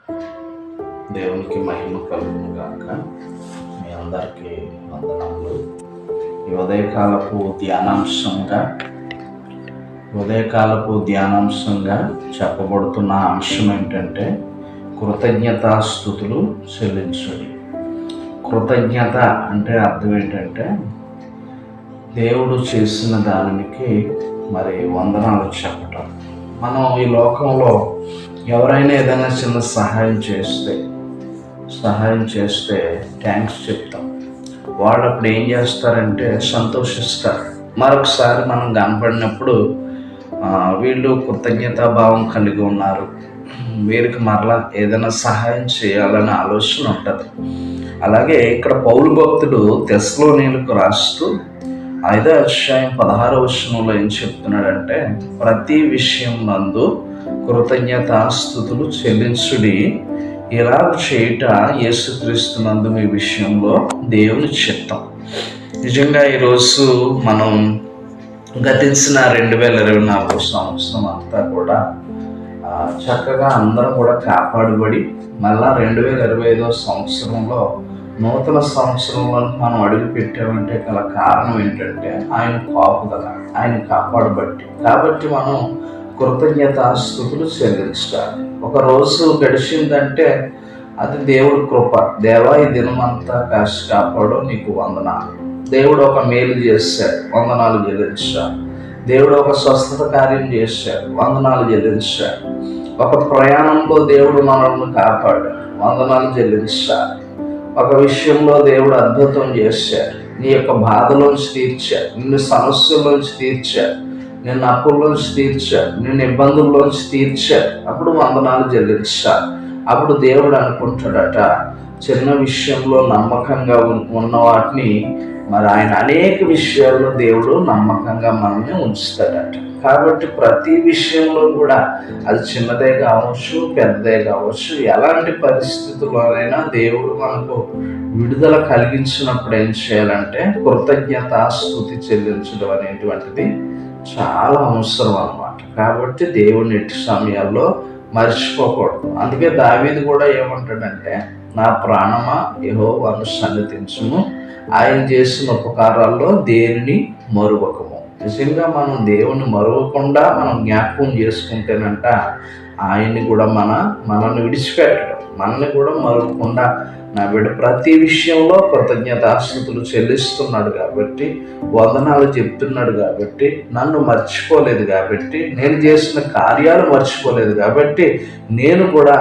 దేవునికి మహిమ కలుగును గాక. మీ అందరికీ వందనములు. ఈ ఉదయకాలపు ధ్యానాంశంగా చెప్పబడుతున్న అంశం ఏంటంటే కృతజ్ఞతాస్తుతులు చెల్లించుడి. కృతజ్ఞత అంటే అర్థం ఏంటంటే దేవుడు చేసిన దానికి మరి వందనాలు చెప్పటం. మనం ఈ లోకంలో ఎవరైనా ఏదైనా చిన్న సహాయం చేస్తే థ్యాంక్స్ చెప్తాం. వాళ్ళు అప్పుడు ఏం చేస్తారంటే సంతోషిస్తారు. మరొకసారి మనం కనపడినప్పుడు వీళ్ళు కృతజ్ఞతాభావం కలిగి ఉన్నారు, వీరికి మరలా ఏదైనా సహాయం చేయాలనే ఆలోచన ఉంటుంది. అలాగే ఇక్కడ పౌలు భక్తుడు తెస్సలోనీయులకు రాస్తూ 5వ అధ్యాయం 16వ వచనంలో ఏం చెప్తున్నాడంటే, ప్రతి విషయం నందు కృతజ్ఞతాస్తుతులు చెల్లించుడి, ఇలా చేయుట యేసుక్రీస్తునందు మీ విషయంలో దేవుని చిత్తం. నిజంగా ఈరోజు మనం గతించిన 2024 సంవత్సరం అంతా కూడా చక్కగా అందరం కూడా కాపాడబడి మళ్ళా 2025వ సంవత్సరంలో నూతన సంవత్సరంలో మనం అడుగు పెట్టామంటే గల కారణం ఏంటంటే ఆయన కాపుదల, ఆయన కాపాడబట్టి. కాబట్టి మనం కృతజ్ఞతాస్తుతులు చెల్లించాలి. ఒక రోజు గడిచిందంటే అది దేవుడి కృప. దేవా, ఈ దినమంతా కాసి కాపాడు, నీకు వందనాలు. దేవుడు ఒక మేలు చేశాడు, వందనాలు చెల్లించాడు. దేవుడు ఒక స్వస్థత కార్యం చేశాడు, వందనాలు చెల్లించాడు. ఒక ప్రయాణంలో దేవుడు మనల్ని కాపాడు, వందనాలు చెల్లించాలి. ఒక విషయంలో దేవుడు అద్భుతం చేశాడు, నీ యొక్క బాధలోంచి తీర్చాడు, నిన్ను సమస్యల్లోంచి తీర్చాడు, నిన్ను అప్పుల్లోంచి తీర్చాడు, నిన్ను ఇబ్బందుల్లోంచి తీర్చాడు. అప్పుడు వందనాలు చెల్లించాలి. అప్పుడు దేవుడు అనుకుంటాడట, చిన్న విషయంలో నమ్మకంగా ఉన్న వాటిని మరి ఆయన అనేక విషయాల్లో దేవుడు నమ్మకంగా మనల్ని ఉంచుతాడట. కాబట్టి ప్రతి విషయంలో కూడా అది చిన్నదే కావచ్చు, పెద్దదే కావచ్చు, ఎలాంటి పరిస్థితుల్లోనైనా దేవుడు మనకు విడుదల కలిగించినప్పుడు ఏం చేయాలంటే కృతజ్ఞతాస్తుతి చెల్లించడం అనేటువంటిది చాలా అవసరం అన్నమాట. కాబట్టి దేవుని ఎట్టి సమయాల్లో మర్చిపోకూడదు. అందుకే దావీదు కూడా ఏమంటాడంటే, నా ప్రాణమా యెహోవాను సన్నిధించుము, ఆయన చేసిన ఉపకారాల్లో దేనిని మరువకము. నిజంగా మనం దేవుని మరువకుండా మనం జ్ఞాపకం చేసుకుంటేనంట ఆయన్ని కూడా మనల్ని విడిచిపెట్టడం, మనల్ని కూడా మరువకుండా నా బిడ్డ ప్రతి విషయంలో కృతజ్ఞతాస్తుతులు చెల్లిస్తున్నాడు కాబట్టి, వందనాలు చెప్తున్నాడు కాబట్టి, నన్ను మర్చిపోలేదు కాబట్టి, నేను చేసిన కార్యాలు మర్చిపోలేదు కాబట్టి నేను కూడా